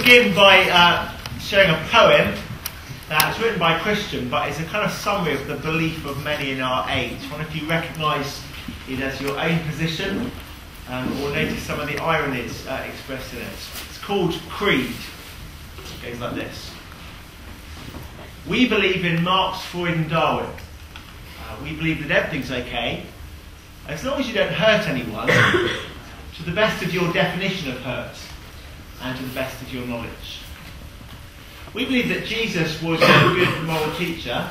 begin by showing a poem that's written by a Christian, but it's a kind of summary of the belief of many in our age. I wonder if you recognise it as your own position, or notice some of the ironies expressed in it. It's called Creed. It goes like this. We believe in Marx, Freud and Darwin. We believe that everything's okay, as long as you don't hurt anyone, to the best of your definition of hurt, and to the best of your knowledge. We believe that Jesus was a good moral teacher,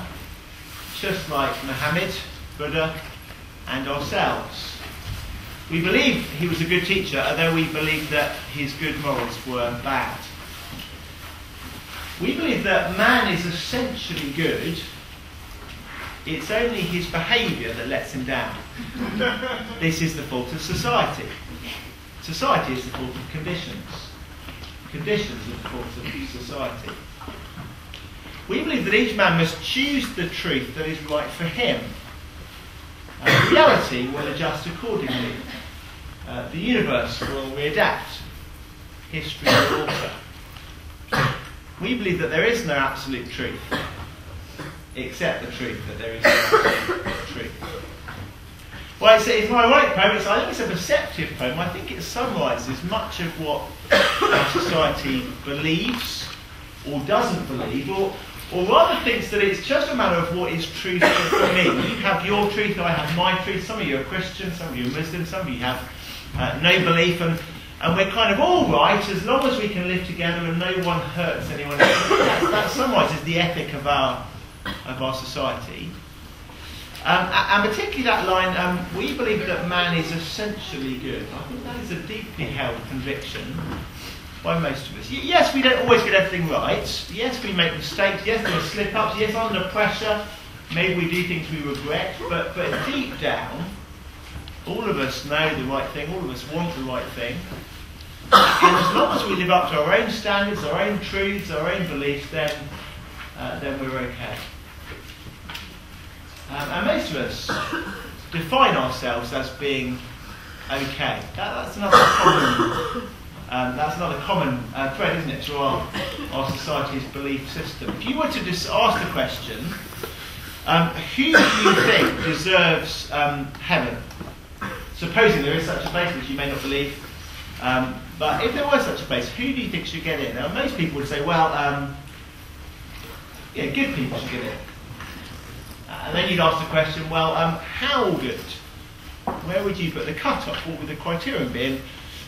just like Muhammad, Buddha, and ourselves. We believe he was a good teacher, although we believe that his good morals were bad. We believe that man is essentially good. It's only his behaviour that lets him down. This is the fault of society. Society is the fault of conditions. Conditions are the fault of society. We believe that each man must choose the truth that is right for him. Reality will adjust accordingly. The universe will readapt. History will alter. We believe that there is no absolute truth, except the truth that there is no absolute truth. Well, it's my right poem. I think it's a perceptive poem. I think it summarises much of what our society believes, or doesn't believe, or rather thinks that it's just a matter of what is truth for me. You have your truth, I have my truth. Some of you are Christian, some of you are Muslim, some of you have no belief, and we're kind of all right as long as we can live together and no one hurts anyone else. That summarises the ethic of our society. And particularly that line, we believe that man is essentially good. I think that is a deeply held conviction by most of us. Yes, we don't always get everything right. Yes, we make mistakes. Yes, there are slip-ups. Yes, under pressure, maybe we do things we regret. But deep down, all of us know the right thing. All of us want the right thing. And as long as we live up to our own standards, our own truths, our own beliefs, then we're okay. And most of us define ourselves as being okay. That's another common thread, isn't it, to our society's belief system. If you were to just ask the question, who do you think deserves heaven? Supposing there is such a place, which you may not believe, but if there was such a place, who do you think should get in? Now, most people would say, well, good people should get in. And then you'd ask the question, well, how good? Where would you put the cut-off? What would the criterion be?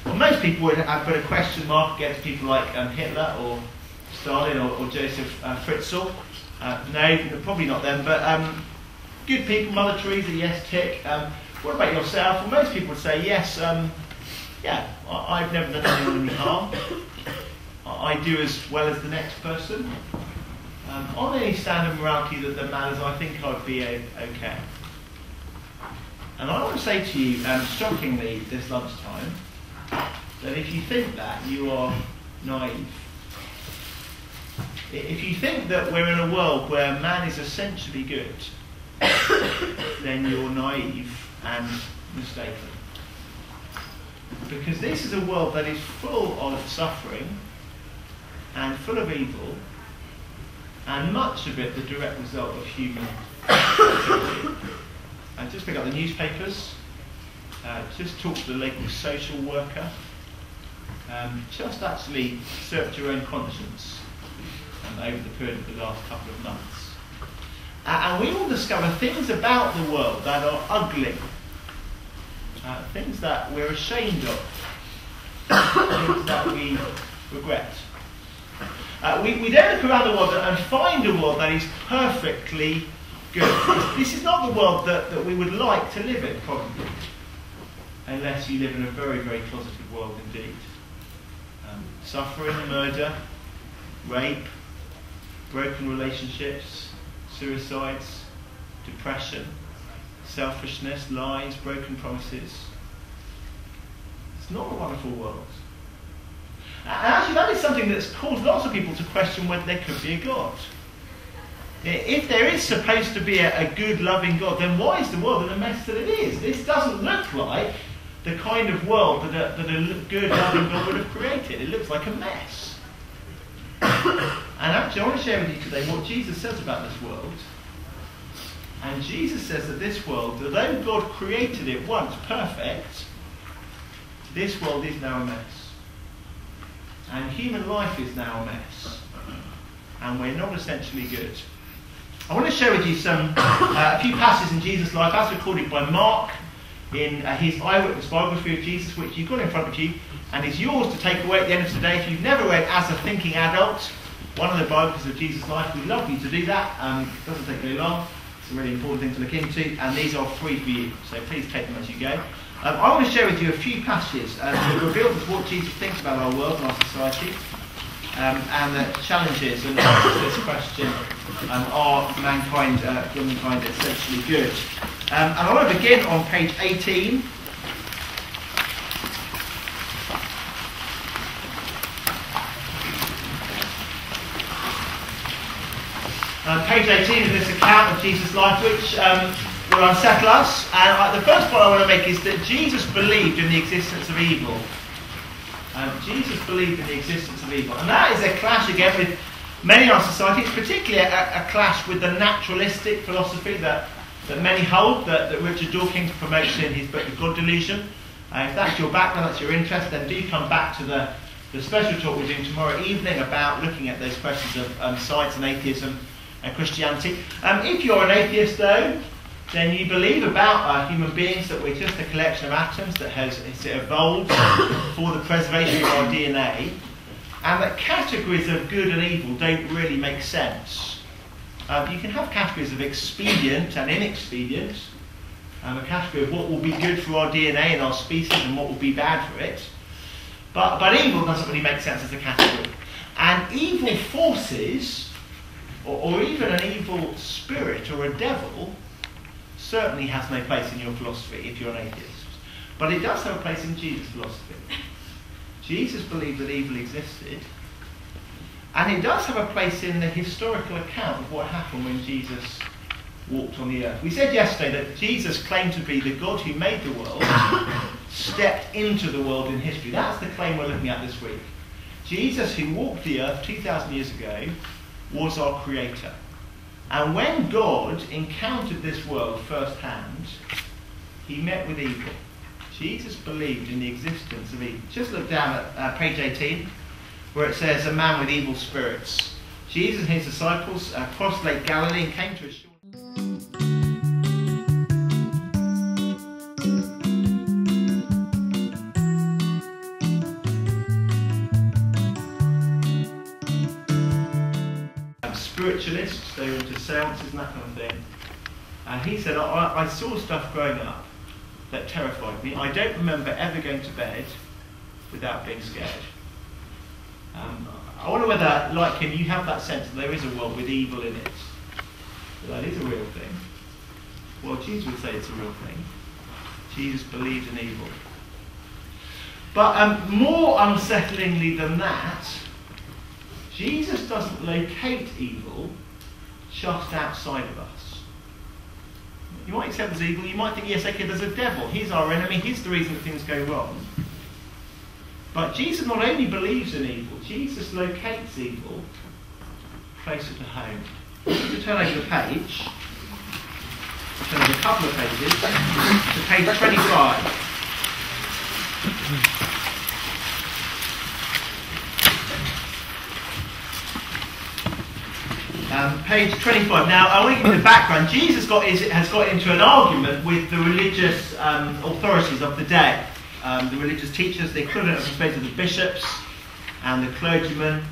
Well, most people would have put a question mark against people like Hitler or Stalin or Joseph Fritzl. No, probably not them, but good people, Mother Teresa, yes, tick. What about yourself? Well, most people would say, yes, I've never done anyone any harm. I do as well as the next person. On any standard of morality that matters, I think I'd be okay. And I want to say to you, shockingly, this lunchtime, that if you think that, you are naive. If you think that we're in a world where man is essentially good, then you're naive and mistaken. Because this is a world that is full of suffering and full of evil, and much of it the direct result of human activity. And just pick up the newspapers, just talk to the local social worker, just actually search your own conscience over the period of the last couple of months. And we will discover things about the world that are ugly, things that we're ashamed of, things that we regret. We don't look around the world and find a world that is perfectly good. This is not the world that we would like to live in, probably, unless you live in a very, very closeted world indeed. Suffering, murder, rape, broken relationships, suicides, depression, selfishness, lies, broken promises. It's not a wonderful world. And actually, that is something that's caused lots of people to question whether there could be a God. If there is supposed to be a good, loving God, then why is the world in the mess that it is? This doesn't look like the kind of world that a good, loving God would have created. It looks like a mess. And actually, I want to share with you today what Jesus says about this world. And Jesus says that this world, although God created it once perfect, this world is now a mess. And human life is now a mess. And we're not essentially good. I want to share with you a few passages in Jesus' life as recorded by Mark in his eyewitness biography of Jesus, which you've got in front of you, and is yours to take away at the end of today. If you've never read as a thinking adult one of the biographies of Jesus' life, we'd love you to do that. It doesn't take very long. It's a really important thing to look into, and these are free for you, so please take them as you go. I want to share with you a few passages that reveal to us what Jesus thinks about our world and our society, and the challenges and answers to this question, are humankind essentially good? And I want to begin on page 18. Page 18 of this account of Jesus' life, which will unsettle us. And the first point I want to make is that Jesus believed in the existence of evil. Jesus believed in the existence of evil. And that is a clash again with many in our society, particularly a clash with the naturalistic philosophy that many hold, that Richard Dawkins promotes in his book, The God Delusion. If that's your background, that's your interest, then do come back to the special talk we're doing tomorrow evening about looking at those questions of science and atheism and Christianity. If you're an atheist, though, then you believe about human beings that we're just a collection of atoms that has evolved for the preservation of our DNA, and that categories of good and evil don't really make sense. You can have categories of expedient and inexpedient, a category of what will be good for our DNA and our species and what will be bad for it. But evil doesn't really make sense as a category. And evil forces, or even an evil spirit or a devil, certainly has no place in your philosophy if you're an atheist. But it does have a place in Jesus' philosophy. Jesus believed that evil existed, and it does have a place in the historical account of what happened when Jesus walked on the earth. We said yesterday that Jesus claimed to be the God who made the world, stepped into the world in history. That's the claim we're looking at this week. Jesus, who walked the earth 2,000 years ago, was our creator. And when God encountered this world firsthand, he met with evil. Jesus believed in the existence of evil. Just look down at page 18, where it says, a man with evil spirits. Jesus and his disciples crossed Lake Galilee and came to a shore. Spiritualists, they were into seances and that kind of thing. And he said, I saw stuff growing up that terrified me. I don't remember ever going to bed without being scared. I wonder whether, like him, you have that sense that there is a world with evil in it. That is a real thing. Well, Jesus would say it's a real thing. Jesus believed in evil. But more unsettlingly than that, Jesus doesn't locate evil just outside of us. You might accept there's evil, you might think, yes, okay, there's a devil, he's our enemy, he's the reason that things go wrong. But Jesus not only believes in evil, Jesus locates evil closer to home. If you turn over the page, turn over a couple of pages, to page 25. Page 25. Now, I want to give you the background. Jesus has got into an argument with the religious authorities of the day. The religious teachers, the equivalent of the bishops and the clergymen.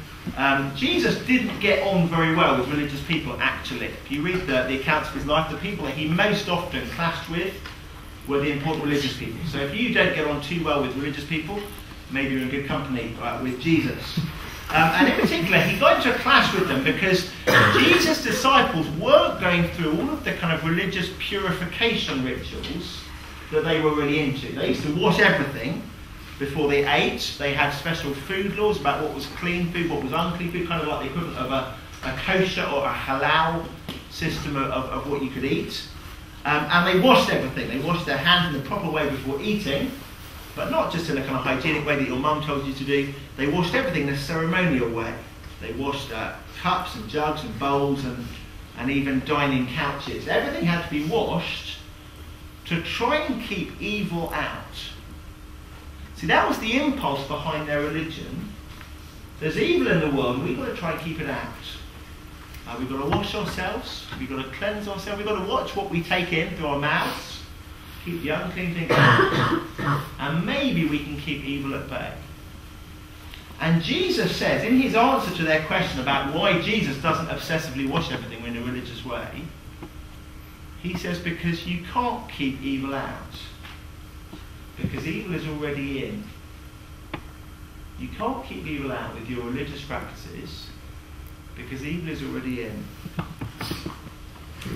Jesus didn't get on very well with religious people, actually. If you read the accounts of his life, the people that he most often clashed with were the important religious people. So if you don't get on too well with religious people, maybe you're in good company with Jesus. And in particular, he got into a clash with them because Jesus' disciples weren't going through all of the kind of religious purification rituals that they were really into. They used to wash everything before they ate. They had special food laws about what was clean food, what was unclean food, kind of like the equivalent of a kosher or a halal system of what you could eat. And they washed everything. They washed their hands in the proper way before eating, but not just in a kind of hygienic way that your mum told you to do. They washed everything in a ceremonial way. They washed cups and jugs and bowls and even dining couches. Everything had to be washed to try and keep evil out. See, that was the impulse behind their religion. There's evil in the world, and we've got to try and keep it out. We've got to wash ourselves, we've got to cleanse ourselves, we've got to watch what we take in through our mouths, keep the unclean things out, and maybe we can keep evil at bay. And Jesus says, in his answer to their question about why Jesus doesn't obsessively wash everything in a religious way, he says, because you can't keep evil out. Because evil is already in. You can't keep evil out with your religious practices, because evil is already in.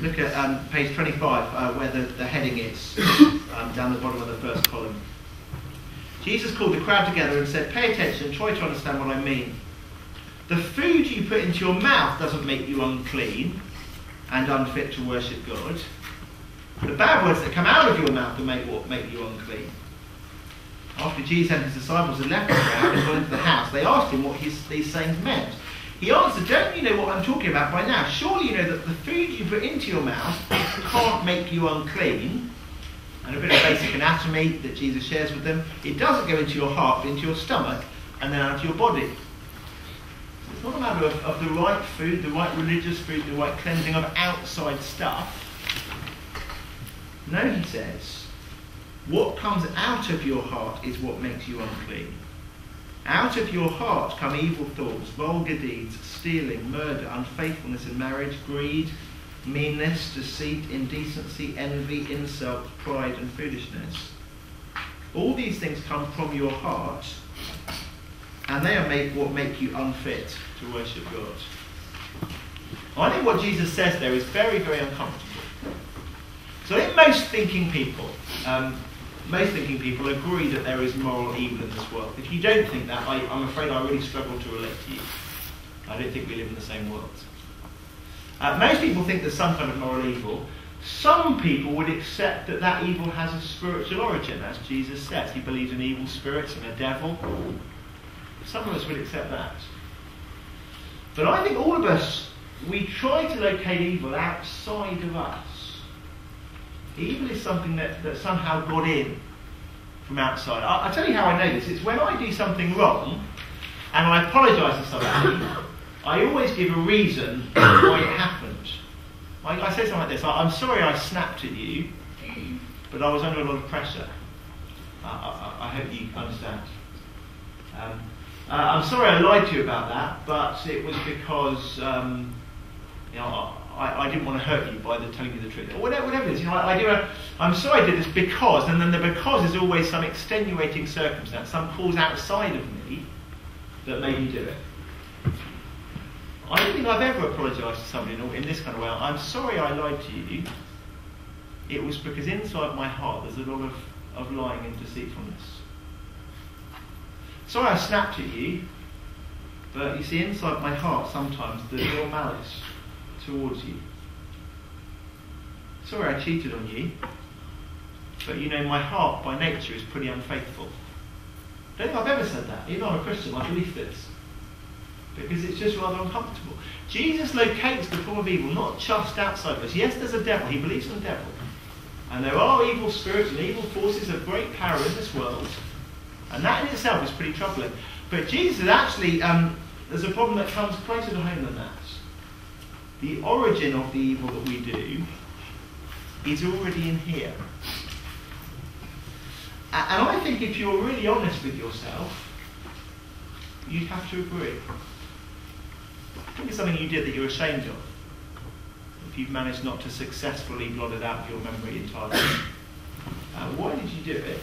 Look at page 25, where the heading is, down the bottom of the first column. Jesus called the crowd together and said, pay attention, try to understand what I mean. The food you put into your mouth doesn't make you unclean and unfit to worship God. The bad words that come out of your mouth will make you unclean. After Jesus and his disciples had left the crowd and gone into the house, they asked him what these sayings meant. He answered, don't you know what I'm talking about by now? Surely you know that the food you put into your mouth can't make you unclean. And a bit of basic anatomy that Jesus shares with them. It doesn't go into your heart, but into your stomach, and then out of your body. So it's not a matter of the right food, the right religious food, the right cleansing of outside stuff. No, he says, what comes out of your heart is what makes you unclean. Out of your heart come evil thoughts, vulgar deeds, stealing, murder, unfaithfulness in marriage, greed, meanness, deceit, indecency, envy, insult, pride and foolishness. All these things come from your heart, and they are what make you unfit to worship God. I think what Jesus says there is very, very uncomfortable. So I think most thinking people agree that there is moral evil in this world. If you don't think that, I'm afraid I really struggle to relate to you. I don't think we live in the same world. Most people think there's some kind of moral evil. Some people would accept that evil has a spiritual origin, as Jesus says. He believes in evil spirits and a devil. Some of us would accept that. But I think all of us, we try to locate evil outside of us. Evil is something that somehow got in from outside. I'll tell you how I know this. It's when I do something wrong and I apologise to somebody, I always give a reason why it happened. I say something like this: I'm sorry I snapped at you, but I was under a lot of pressure. I hope you understand. I'm sorry I lied to you about that, but it was because I didn't want to hurt you by telling you the truth. Or whatever it is. I'm sorry I did this because, and then the because is always some extenuating circumstance, some cause outside of me that made me do it. I don't think I've ever apologised to somebody in this kind of way. I'm sorry I lied to you. It was because inside my heart there's a lot of lying and deceitfulness. Sorry I snapped at you, but you see, inside my heart sometimes there's real malice towards you. Sorry I cheated on you, but my heart by nature is pretty unfaithful. I don't think I've ever said that. Even though I'm a Christian, I believe this. Because it's just rather uncomfortable. Jesus locates the form of evil not just outside of us. Yes, there's a devil. He believes in the devil. And there are evil spirits and evil forces of great power in this world. And that in itself is pretty troubling. But Jesus actually, there's a problem that comes closer to home than that. The origin of the evil that we do is already in here. And I think if you're really honest with yourself, you'd have to agree. I think it's something you did that you're ashamed of. If you've managed not to successfully blot it out of your memory entirely. Why did you do it?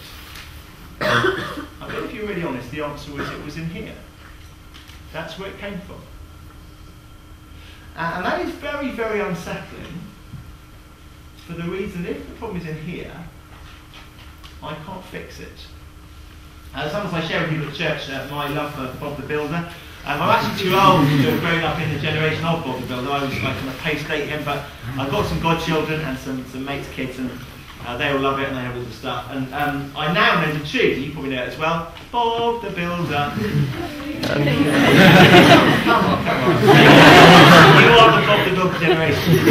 I bet if you're really honest, the answer was it was in here. That's where it came from. And that is very, very unsettling for the reason that if the problem is in here, I can't fix it. Sometimes I share with people at church my love for Bob the Builder. I'm actually too old to have grown up in the generation of Bob the Builder. I kind of post-date him, but I've got some godchildren and some mates' kids, and they all love it and they have all the stuff. And I now know the tune, you probably know it as well, Bob the Builder. Come on. You are the Bob the Builder generation.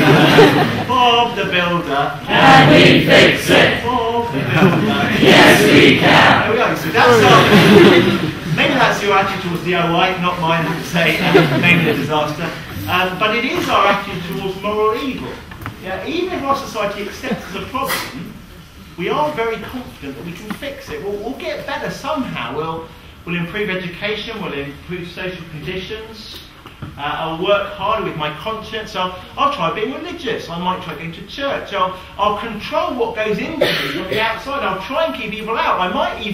Bob the Builder. Can we fix it? Bob the Builder. Yes, we can. There we go. So that's maybe that's your attitude towards DIY, not mine, I have to say, mainly a disaster. But it is our attitude towards moral evil. Yeah, even if our society accepts as a problem, we are very confident that we can fix it. We'll get better somehow. We'll improve education, we'll improve social conditions. I'll work harder with my conscience. I'll try being religious. I might try going to church. I'll control what goes into me from the outside. I'll try and keep evil out. I might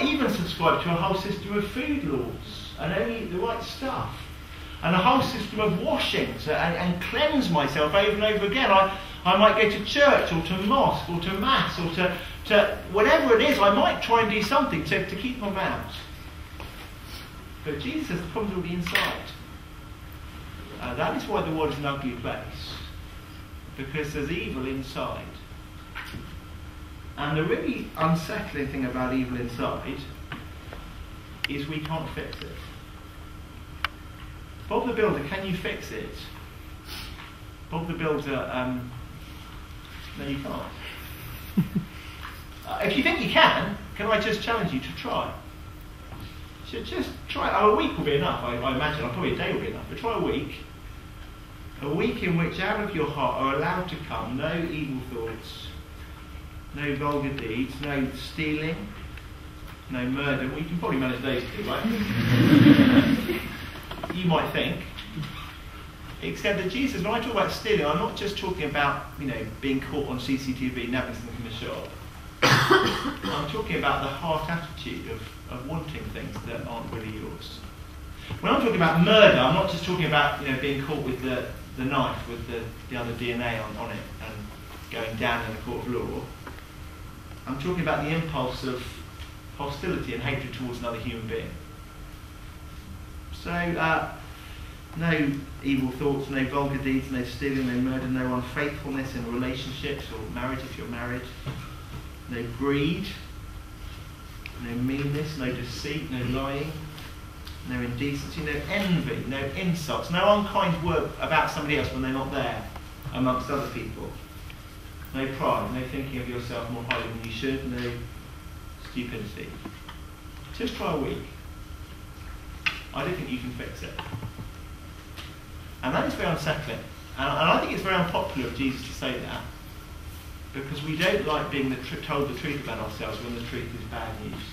even subscribe to a whole system of food laws and only eat the right stuff. And a whole system of washings and cleanse myself over and over again. I might go to church or to mosque or to mass or to whatever it is. I might try and do something to keep them out. But Jesus says the problems will be inside. That is why the world is an ugly place. Because there's evil inside. And the really unsettling thing about evil inside is we can't fix it. Bob the Builder, can you fix it? Bob the Builder, no you can't. If you think you can I just challenge you to try? Just try. A week will be enough, I imagine. Probably a day will be enough. But try a week. A week in which out of your heart are allowed to come no evil thoughts, no vulgar deeds, no stealing, no murder. Well, you can probably manage those two, right? You might think. Except that Jesus, when I talk about stealing, I'm not just talking about, being caught on CCTV nabbing something from the shop. I'm talking about the heart attitude of wanting things that aren't really yours. When I'm talking about murder, I'm not just talking about being caught with the knife with the other DNA on it and going down in the court of law. I'm talking about the impulse of hostility and hatred towards another human being. So, no evil thoughts, no vulgar deeds, no stealing, no murder, no unfaithfulness in relationships or marriage if you're married. No greed, no meanness, no deceit, no lying, no indecency, no envy, no insults, no unkind word about somebody else when they're not there, amongst other people. No pride, no thinking of yourself more highly than you should, no stupidity. Just try a week. I don't think you can fix it. And that is very unsettling. And I think it's very unpopular of Jesus to say that. Because we don't like being told the truth about ourselves when the truth is bad news.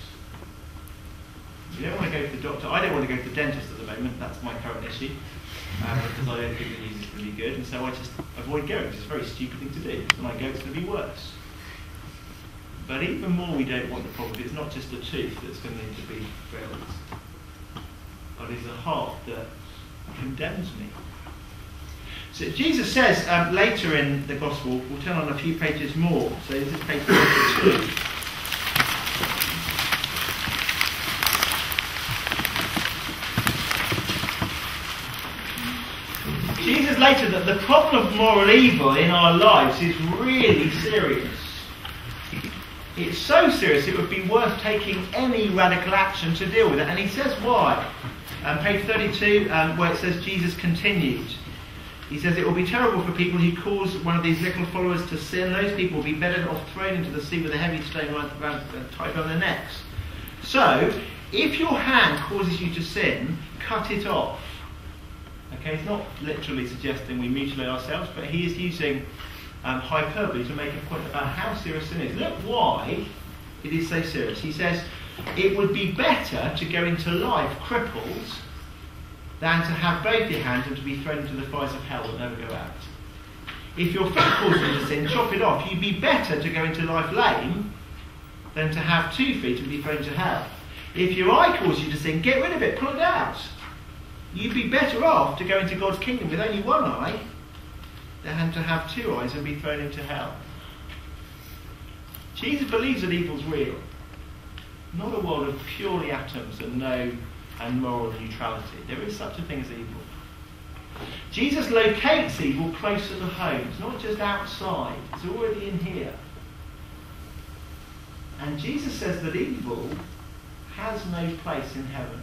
You don't want to go to the doctor. I don't want to go to the dentist at the moment. That's my current issue. Because I don't think the news is really good. And so I just avoid going. It's a very stupid thing to do. When I go, it's going to be worse. But even more, we don't want the problem. It's not just the tooth that's going to need to be filled. But it's a heart that condemns me. So Jesus says later in the Gospel, we'll turn on a few pages more. So this is page 42. Jesus later that the problem of moral evil in our lives is really serious. It's so serious it would be worth taking any radical action to deal with it. And he says why. Page 32, where it says Jesus continued. He says it will be terrible for people who cause one of these little followers to sin. Those people will be better off thrown into the sea with a heavy stone tied around their necks. So, if your hand causes you to sin, cut it off. Okay, it's not literally suggesting we mutilate ourselves, but he is using hyperbole to make a point about how serious sin is. Look why it is so serious. He says, it would be better to go into life crippled than to have both your hands and to be thrown into the fires of hell that never go out. If your foot causes you to sin, chop it off. You'd be better to go into life lame than to have 2 feet and be thrown to hell. If your eye causes you to sin, get rid of it, pull it out. You'd be better off to go into God's kingdom with only one eye than to have 2 eyes and be thrown into hell. Jesus believes that evil's real. Not a world of purely atoms and moral neutrality. There is such a thing as evil. Jesus locates evil closer to home. It's not just outside. It's already in here. And Jesus says that evil has no place in heaven.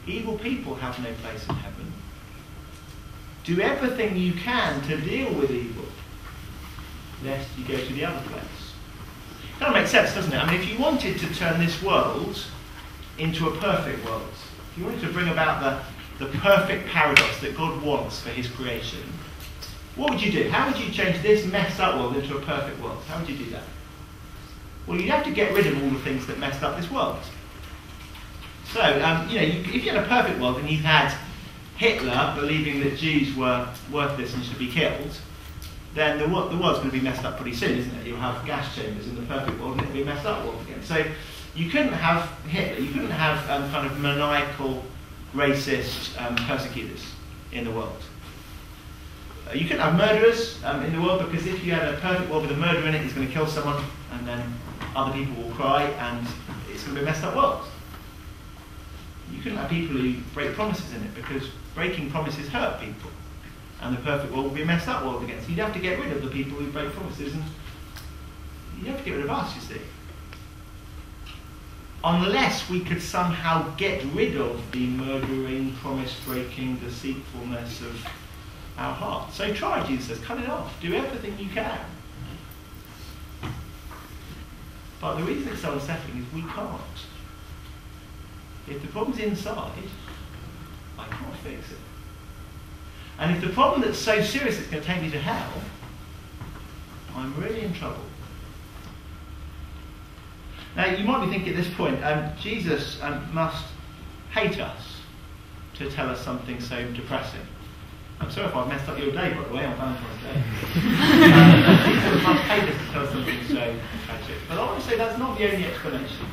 Evil people have no place in heaven. Do everything you can to deal with evil, lest you go to the other place. Kind of makes sense, doesn't it? I mean, if you wanted to turn this world into a perfect world, if you wanted to bring about the perfect paradox that God wants for his creation, what would you do? How would you change this messed up world into a perfect world? How would you do that? Well, you'd have to get rid of all the things that messed up this world. So, if you had a perfect world and you had Hitler believing that Jews were worthless and should be killed, then the world's going to be messed up pretty soon, isn't it? You'll have gas chambers in the perfect world and it'll be a messed up world again. So you couldn't have Hitler, you couldn't have kind of maniacal, racist persecutors in the world. You couldn't have murderers in the world, because if you had a perfect world with a murderer in it, he's going to kill someone and then other people will cry and it's going to be a messed up world. You couldn't have people who break promises in it, because breaking promises hurt people. And the perfect world would be a messed up world again. So you'd have to get rid of the people who break promises, and you'd have to get rid of us, you see. Unless we could somehow get rid of the murdering, promise-breaking, deceitfulness of our hearts. So try, Jesus says, cut it off. Do everything you can. But the reason it's so unsettling is we can't. If the problem's inside, I can't fix it. And if the problem that's so serious it's going to take me to hell, I'm really in trouble. Now, you might be thinking at this point, Jesus must hate us to tell us something so depressing. I'm sorry if I've messed up your day, by the way, on Valentine's Day. Jesus must hate us to tell us something so tragic. But I want to say that's not the only explanation.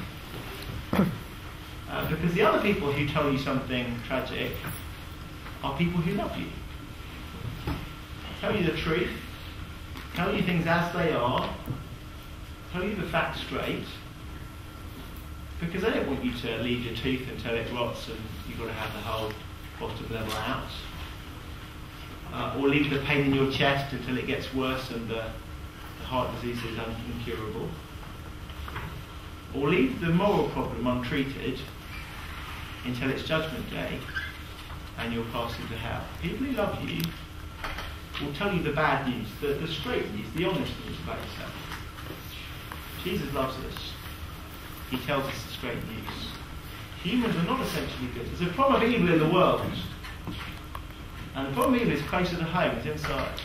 Because the other people who tell you something tragic are people who love you. Tell you the truth, tell you things as they are, tell you the facts straight, because they don't want you to leave your tooth until it rots and you've got to have the whole bottom level out. Or leave the pain in your chest until it gets worse and the heart disease is incurable. Or leave the moral problem untreated until it's judgment day and you'll pass into hell. People who love you will tell you the bad news, the straight news, the honest news about yourself. Jesus loves us. He tells us the straight news. Humans are not essentially good. There's a problem of evil in the world. And the problem of evil is closer to home, it's inside.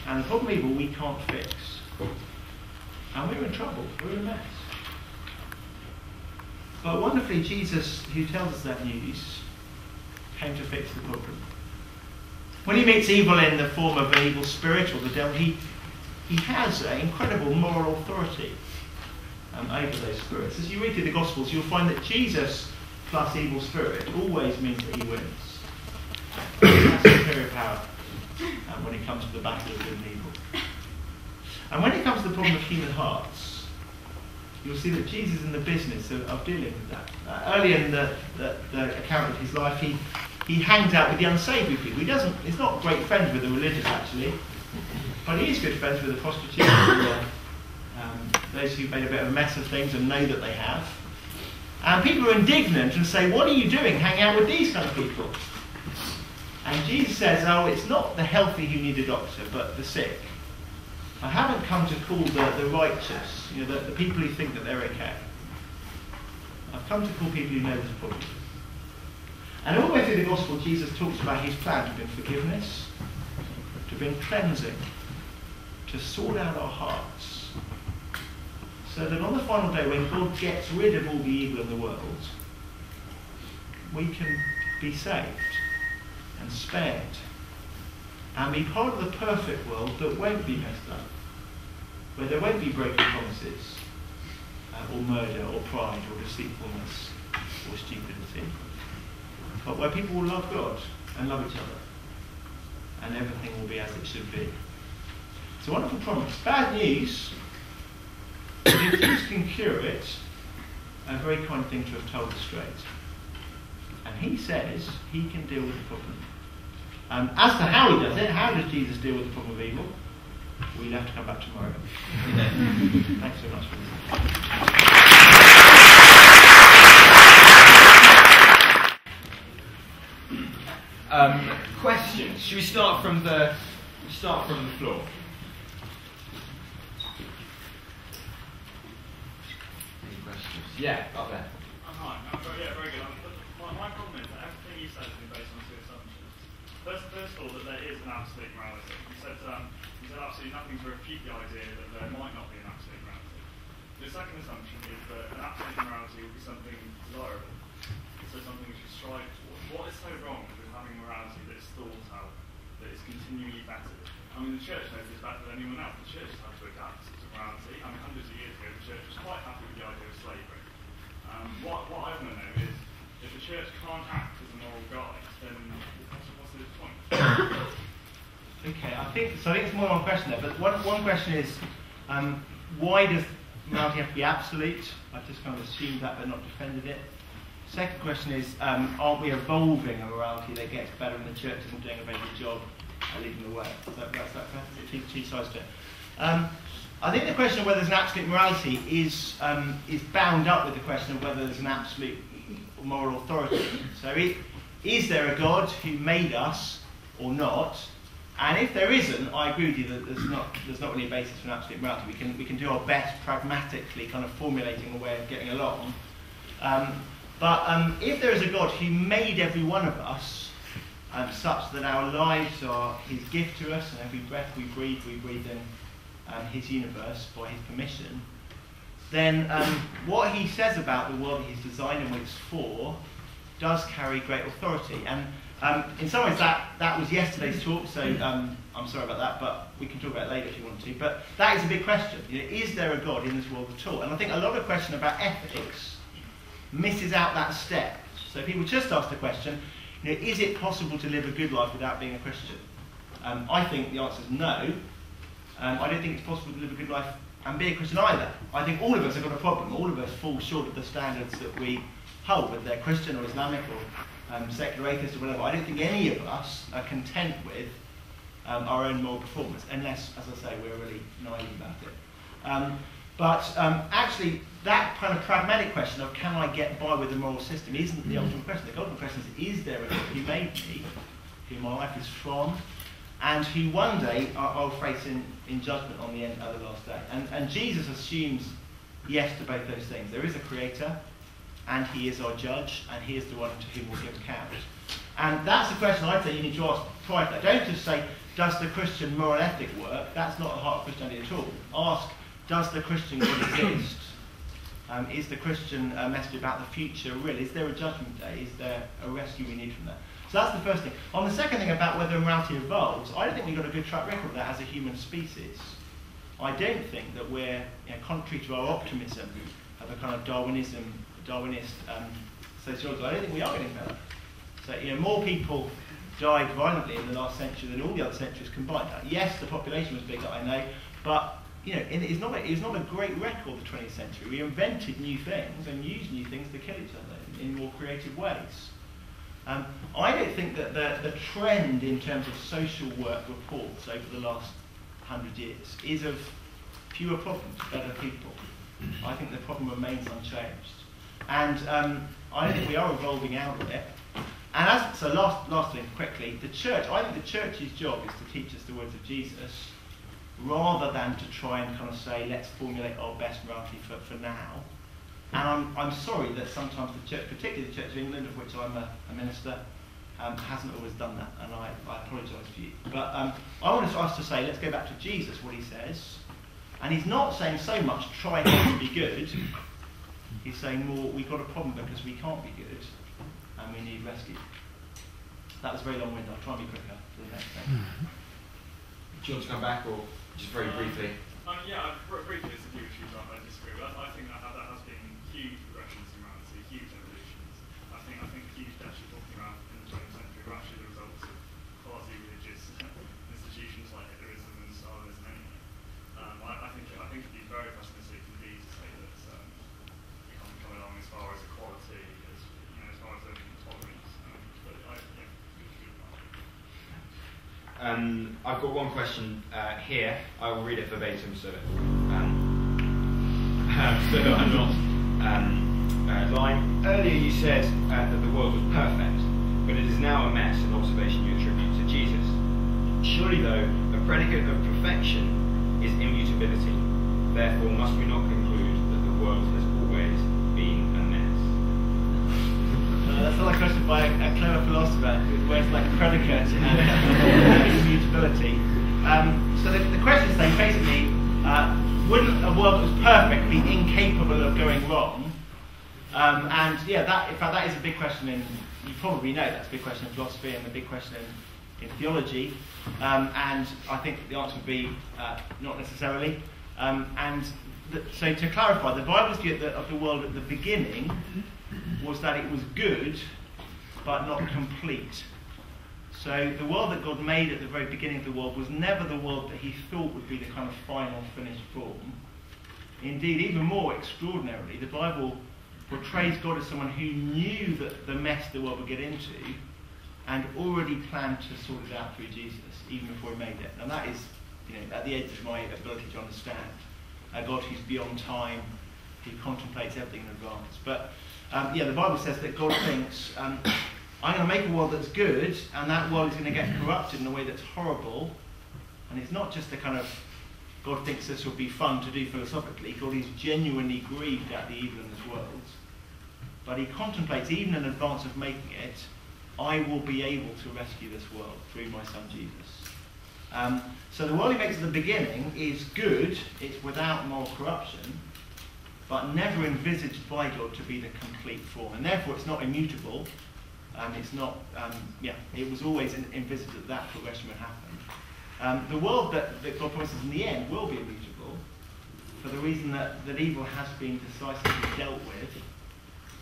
And the problem of evil we can't fix. And we're in trouble, we're in a mess. But wonderfully, Jesus, who tells us that news, came to fix the problem. When he meets evil in the form of an evil spirit or the devil, he has an incredible moral authority over those spirits. As you read through the Gospels, you'll find that Jesus plus evil spirit always means that he wins. He has superior power when it comes to the battle of good and evil. And when it comes to the problem of human hearts, you'll see that Jesus is in the business of dealing with that. Early in the account of his life, he hangs out with the unsavoury people. He's not great friends with the religious, actually, but he is good friends with the prostitutes, those who've made a bit of a mess of things and know that they have. And people are indignant and say, what are you doing hanging out with these kind of people? And Jesus says, oh, it's not the healthy who need a doctor, but the sick. I haven't come to call the righteous, the people who think that they're okay. I've come to call people who know there's a problem. And all the way through the Gospel, Jesus talks about his plan to bring forgiveness, to bring cleansing, to sort out our hearts, so that on the final day, when God gets rid of all the evil in the world, we can be saved and spared and be part of the perfect world that won't be messed up, where there won't be broken promises or murder or pride or deceitfulness or stupidity, but where people will love God and love each other and everything will be as it should be. It's a wonderful promise. Bad news, but if Jesus can cure it, a very kind thing to have told us straight. And he says he can deal with the problem. As to how he does it, how does Jesus deal with the problem of evil? We'll have to come back tomorrow. Thanks so much for listening. Questions? Should we start from the floor? Any questions? Yeah, up there. Hi. Yeah, very good. My problem is that everything you said has been based on two assumptions. First of all, that there is an absolute morality. You said absolutely nothing to refute the idea that there might not be an absolute morality. The second assumption is that an absolute morality will be something desirable, so something which you strive towards. What is so wrong with having morality that is thought out, that is continually bettered? I mean, the church knows this better than anyone else. The church has had to adapt to morality. I mean, hundreds of years ago, the church was quite happy with the idea of slavery. What I want to know is, if the church can't act as a moral guide, then what's the point? Okay, I think it's more one question there, but one question is, why does morality have to be absolute? I've just kind of assumed that but not defended it. Second question is, aren't we evolving a morality that gets better and the church isn't doing a very good job at leading the way? That's two sides to it. I think the question of whether there's an absolute morality is bound up with the question of whether there's an absolute moral authority. So is there a God who made us or not? And if there isn't, I agree with you that there's not really a basis for an absolute morality. We can do our best pragmatically kind of formulating a way of getting along. But if there is a God who made every one of us such that our lives are his gift to us, and every breath we breathe in his universe by his permission, then what he says about the world that he's designed and what it's for does carry great authority. And in some ways that was yesterday's talk, so I'm sorry about that, but we can talk about it later if you want to. But that is a big question. Is there a God in this world at all? And I think a lot of question about ethics misses out that step. So people just ask the question, is it possible to live a good life without being a Christian? I think the answer is no. I don't think it's possible to live a good life and be a Christian either. I think all of us have got a problem. All of us fall short of the standards that we hold, whether they're Christian or Islamic or secular atheist or whatever. I don't think any of us are content with our own moral performance, unless, as I say, we're really naive about it. But actually, that kind of pragmatic question of can I get by with the moral system isn't the ultimate question. The ultimate question is there a God who made me, who my life is from, and who one day I'll face in judgment on the end of the last day. And Jesus assumes yes to both those things. There is a creator, and he is our judge, and he is the one to whom we'll give account. And that's the question I'd say you need to ask prior to that. Don't just say, does the Christian moral ethic work? That's not the heart of Christianity at all. Ask, does the Christian God exist? Is the Christian message about the future real? Is there a judgment day? Is there a rescue we need from that? So that's the first thing. On the second thing about whether morality evolves, I don't think we've got a good track record of that as a human species. I don't think that we're, contrary to our optimism of a kind of Darwinist sociology, I don't think we are getting better. So, more people died violently in the last century than all the other centuries combined. Yes, the population was bigger, I know, but it's not a great record, the 20th century. We invented new things and used new things to kill each other in more creative ways. I don't think that the trend in terms of social work reports over the last 100 years is of fewer problems, better people. I think the problem remains unchanged. And I don't think we are evolving out of it. And last thing quickly, I think the church's job is to teach us the words of Jesus, rather than to try and kind of say, let's formulate our best morality for now. And I'm sorry that sometimes the church, particularly the Church of England, of which I'm a minister, hasn't always done that, and I apologise for you. But I want us to say, let's go back to Jesus, what he says. And he's not saying so much, try hard to be good. He's saying more, we've got a problem because we can't be good, and we need rescue. That was very long-winded. I'll try and be quicker for the next thing. Do you want to come back, or just very briefly? Briefly, there's a few issues I disagree with. I think that has been huge progressions in morality, huge evolutions. I think the huge deaths you're talking about in the 20th century were actually the results of quasi-religious institutions like Hitlerism and Stalinism anyway. I think it'd be very pessimistic indeed to say that we haven't come along as far as equality, as far as tolerance. I've got one question here. I will read it verbatim so I'm not lying. Earlier you said that the world was perfect, but it is now a mess, an observation you attribute to Jesus. Surely, though, a predicate of perfection is immutability. Therefore, must we not conclude that the world has always been a mess? That's not a question by a clever philosopher with words like predicate and immutability. So the question is then basically, wouldn't a world that was perfect be incapable of going wrong? And yeah, in fact, that is a big question you probably know that's a big question in philosophy and a big question in theology. And I think the answer would be not necessarily. So to clarify, the Bible's view of the world at the beginning was that it was good, but not complete. So the world that God made at the very beginning of the world was never the world that he thought would be the kind of final, finished form. Indeed, even more extraordinarily, the Bible portrays God as someone who knew that the mess the world would get into and already planned to sort it out through Jesus, even before he made it. And that is, at the edge of my ability to understand. A God who's beyond time, who contemplates everything in advance. But the Bible says that God thinks, I'm going to make a world that's good, and that world is going to get corrupted in a way that's horrible. And it's not just a kind of, God thinks this will be fun to do philosophically. God is genuinely grieved at the evil in this world. But he contemplates, even in advance of making it, I will be able to rescue this world through my son Jesus. So the world he makes at the beginning is good, it's without moral corruption, but never envisaged by God to be the complete form. And therefore it's not immutable. It's not, it was always envisaged that progression would happen. The world that God promises in the end will be immutable for the reason that evil has been decisively dealt with.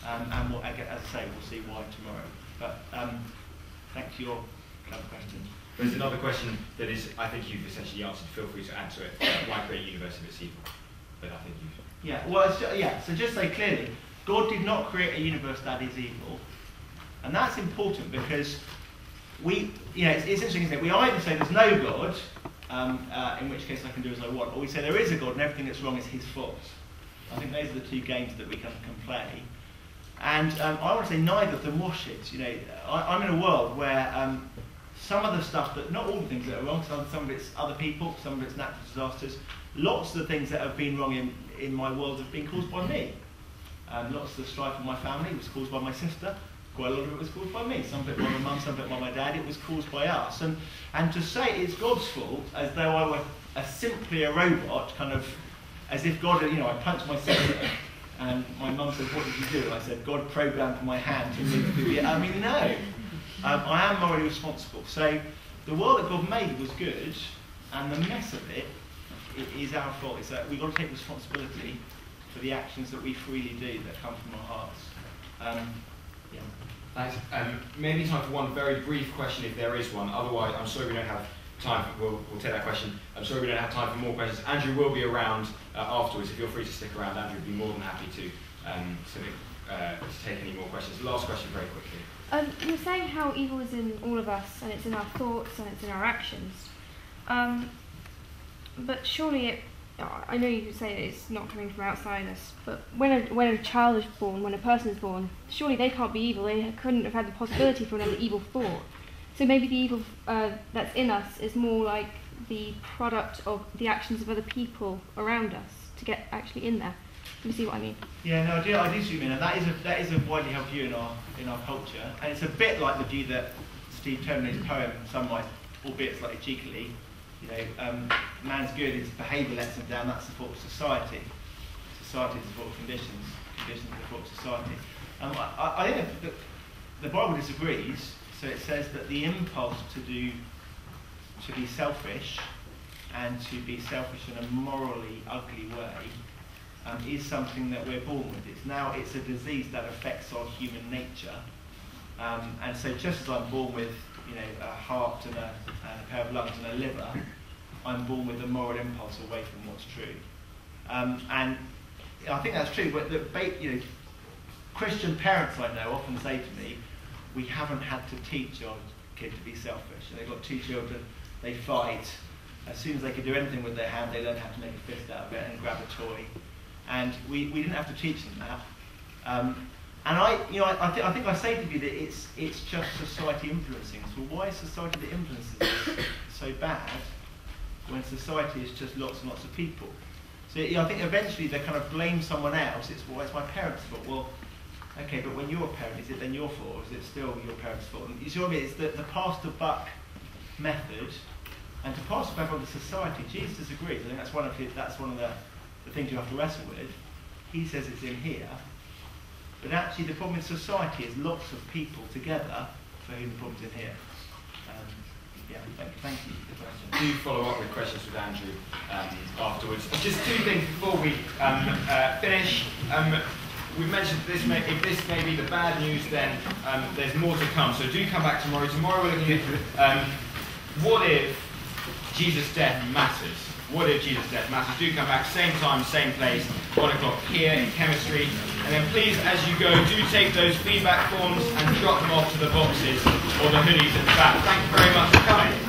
And we'll, as I say, we'll see why tomorrow. But thanks for your clever question. There's another question that is, I think you've essentially answered. Feel free to answer it. Why create a universe if it's evil? But I think you've... Yeah, well, so just say clearly, God did not create a universe that is evil. And that's important because it's interesting, isn't it? We either say there's no God, in which case I can do as I want, or we say there is a God and everything that's wrong is his fault. I think those are the two games that we can play. And I want to say neither of them wash it. I'm in a world where some of the stuff, not all the things that are wrong, some of it's other people, some of it's natural disasters, lots of the things that have been wrong in my world have been caused by me. Lots of the strife in my family was caused by my sister. Quite a lot of it was caused by me. Some of it by my mum, some of it by my dad. It was caused by us. And to say it's God's fault as though I were simply a robot, kind of as if God, I punched my sister and my mum said, what did you do? And I said, God programmed my hand to move through the... I mean, no. I am morally responsible. So the world that God made was good, and the mess of it is our fault. It's that we've got to take responsibility for the actions that we freely do that come from our hearts. Thanks. Maybe time for one very brief question if there is one. Otherwise, I'm sorry we don't have time. We'll take that question. I'm sorry we don't have time for more questions. Andrew will be around afterwards. If you're free to stick around, Andrew would be more than happy to take any more questions. Last question very quickly. You're saying how evil is in all of us, and it's in our thoughts, and it's in our actions. But surely I know you say it's not coming from outside us, but when a child is born, when a person is born, surely they can't be evil. They couldn't have had the possibility for another evil thought. So maybe the evil that's in us is more like the product of the actions of other people around us to get actually in there. You see what I mean? Yeah, no, I do see what you mean, and that is a widely held view in our culture, and it's a bit like the view that Steve Termin's poem summarised, albeit slightly cheekily. Man's good, his behaviour lets him down. That's the fault of society. Society is the fault of conditions. Conditions are the fault of society. I think that the Bible disagrees. So it says that the impulse to be selfish and to be selfish in a morally ugly way is something that we're born with. It's a disease that affects our human nature. And so just as I'm born with a heart and a pair of lungs and a liver, I'm born with a moral impulse away from what's true. And I think that's true, but Christian parents I know often say to me, we haven't had to teach our kid to be selfish. They've got two children, they fight. As soon as they could do anything with their hand, they learn how to make a fist out of it and grab a toy. And we didn't have to teach them that. And I think I say to you that it's just society influencing us. Well, why is society that influences us so bad when society is just lots and lots of people? So I think eventually they kind of blame someone else. It's my parents' fault. Well, okay, but when you're a parent, is it then your fault, or is it still your parents' fault? And you see what I mean? It's the pass the buck method, and to pass the buck on to society. Jesus disagrees. I think that's one of the things you have to wrestle with. He says it's in here, but actually the problem in society is lots of people together for whom the problem's in here. Thank you for the question. Do follow up with questions with Andrew afterwards. Just two things before we finish. We've mentioned if this may be the bad news, then there's more to come. So do come back tomorrow. Tomorrow we're looking at what if Jesus' death matters? What if Jesus' death matters? Do come back, same time, same place, 1 o'clock here in chemistry. And then please, as you go, do take those feedback forms and drop them off to the boxes or the hoodies at the back. Thank you very much for coming.